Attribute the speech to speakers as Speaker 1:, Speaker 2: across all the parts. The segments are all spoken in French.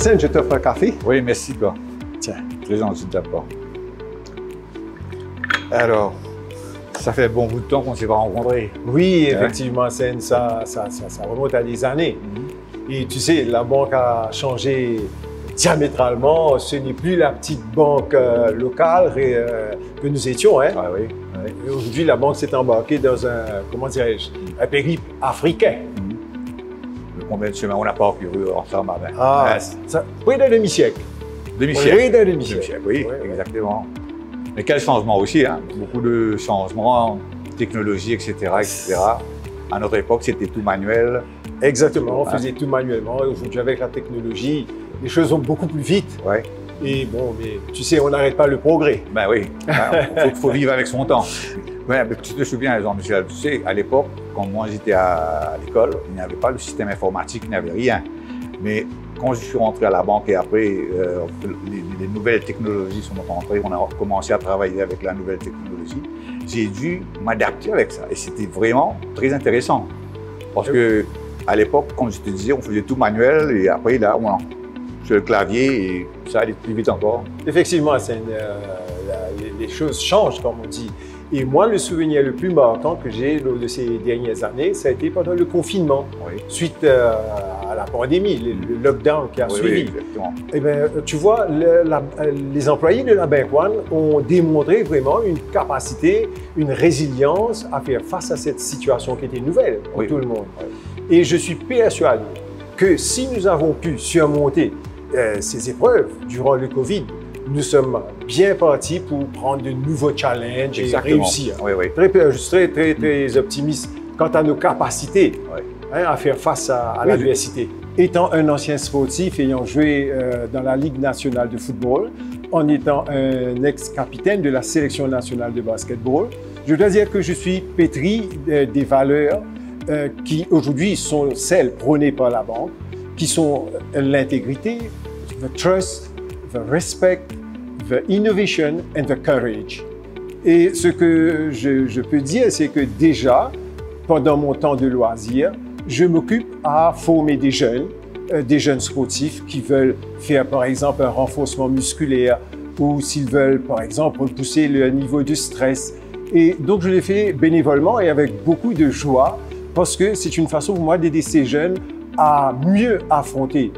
Speaker 1: Arsène, je t'offre un café.
Speaker 2: Oui, merci toi.
Speaker 1: Tiens.
Speaker 2: Très gentil de ta part. Alors, ça fait bon bout de temps qu'on ne s'est pas rencontrés.
Speaker 1: Oui, effectivement, Arsène, ça remonte à des années. Et tu sais, la banque a changé diamétralement. Ce n'est plus la petite banque locale que nous étions. Hein.
Speaker 2: Ah oui.
Speaker 1: Et aujourd'hui, la banque s'est embarquée dans un, comment dirais-je, un périple africain.
Speaker 2: Combien de chemins on a parcouru ensemble?
Speaker 1: Près d'un demi-siècle.
Speaker 2: Demi-siècle.
Speaker 1: Près d'un demi-siècle.
Speaker 2: Oui, exactement. Mais quel changement aussi, hein? Beaucoup de changements, technologie, etc., etc. À notre époque, c'était tout manuel.
Speaker 1: Exactement, on faisait tout manuellement. Aujourd'hui, avec la technologie, les choses vont beaucoup plus vite.
Speaker 2: Ouais.
Speaker 1: Et bon, mais tu sais, on n'arrête pas le progrès.
Speaker 2: Ben oui, il faut vivre avec son temps. Ouais, tu te souviens, Jean-Michel, tu sais, à l'époque, quand moi j'étais à l'école, il n'y avait pas le système informatique, il n'y avait rien. Mais quand je suis rentré à la banque et après, les nouvelles technologies sont rentrées, on a commencé à travailler avec la nouvelle technologie, j'ai dû m'adapter avec ça. Et c'était vraiment très intéressant. Parce que à l'époque, comme je te disais, on faisait tout manuel et après, là, on sur le clavier et ça allait plus vite encore.
Speaker 1: Effectivement, les choses changent, comme on dit. Et moi, le souvenir le plus marquant que j'ai lors de ces dernières années, ça a été pendant le confinement, suite à la pandémie, le lockdown qui a suivi.
Speaker 2: Oui, exactement.
Speaker 1: Eh bien, tu vois, les employés de la Bank One ont démontré vraiment une capacité, une résilience à faire face à cette situation qui était nouvelle pour tout le monde. Et je suis persuadé que si nous avons pu surmonter ces épreuves durant le Covid, nous sommes bien partis pour prendre de nouveaux challenges et réussir. Je suis très optimiste quant à nos capacités à faire face à l'adversité. Étant un ancien sportif, ayant joué dans la Ligue nationale de football, en étant un ex-capitaine de la sélection nationale de basketball, je dois dire que je suis pétri des valeurs qui aujourd'hui sont celles prônées par la banque, qui sont l'intégrité, the trust, the respect, the innovation and the courage. Et ce que je peux dire, c'est que déjà, pendant mon temps de loisir, je m'occupe à former des jeunes sportifs qui veulent faire par exemple un renforcement musculaire ou s'ils veulent par exemple repousser le niveau de stress. Et donc je le fais bénévolement et avec beaucoup de joie parce que c'est une façon pour moi d'aider ces jeunes à mieux affronter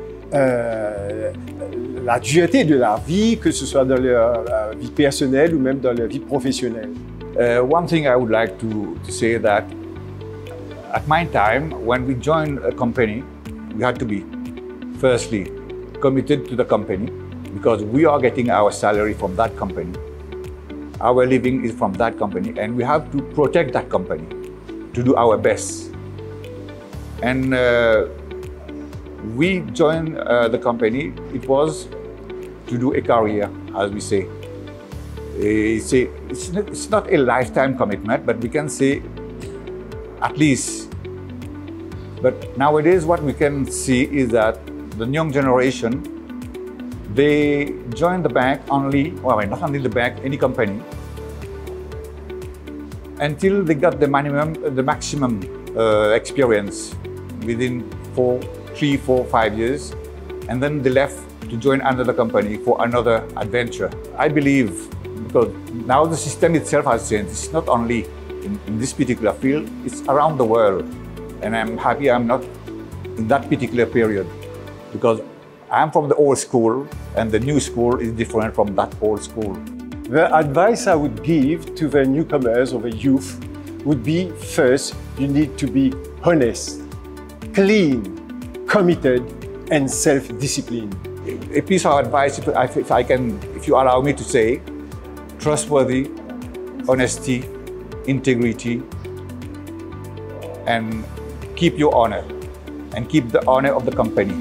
Speaker 1: la dureté de la vie, que ce soit dans leur vie personnelle ou même dans leur vie professionnelle.
Speaker 2: One thing I would like to say that at my time, when we joined a company, we had to be, firstly, committed to the company because we are getting our salary from that company. Our living is from that company and we have to protect that company to do our best. And we joined the company, it was to do a career, as we say. It's not a lifetime commitment, but we can say at least. But nowadays what we can see is that the young generation, they join the bank only, well, not only the bank, any company, until they got the maximum experience within 3, 4, 5 years, and then they left to join another company for another adventure. I believe, because now the system itself has changed. It's not only in this particular field, it's around the world. And I'm happy I'm not in that particular period, because I'm from the old school, and the new school is different from that old school.
Speaker 1: The advice I would give to the newcomers or the youth would be, first, you need to be honest, clean, committed, and self-disciplined.
Speaker 2: A piece of advice, if you allow me to say, trustworthy, honesty, integrity, and keep your honor, and keep the honor of the company.